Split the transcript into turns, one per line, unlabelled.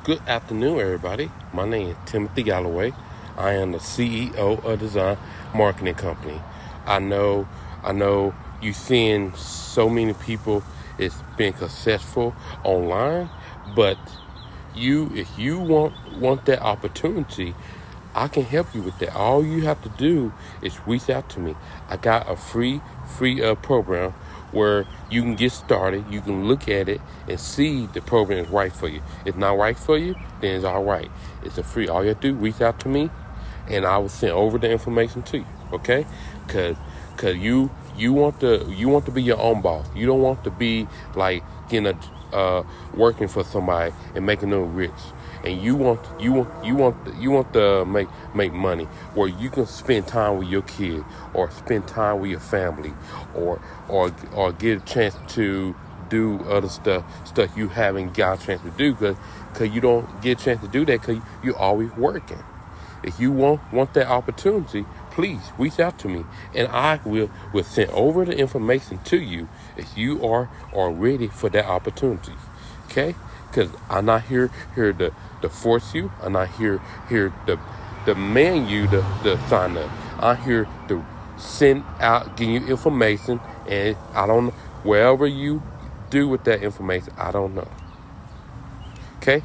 Good afternoon, everybody. My name is Timothy Galloway. I am the CEO of Design Marketing Company. I know you seeing so many people is being successful online, but if you want that opportunity, I can help you with that. All you have to do is reach out to me. I got a free program where you can get started. You can look at it and see the program is right for you. If it's not right for you, then it's all right. It's a free. All you have to do, reach out to me, and I will send over the information to you. Okay? Cause you want to be your own boss. You don't want to be like getting working for somebody and making them rich. And you want to make money where you can spend time with your kid, or spend time with your family, or get a chance to do other stuff you haven't got a chance to do because you don't get a chance to do that because you're always working. If you want that opportunity, please reach out to me, and I will send over the information to you if you are ready for that opportunity. Okay? Because I'm not here to force you. I'm not here to demand you to sign up. I'm here to send out, give you information, and I don't know, wherever you do with that information, I don't know. Okay?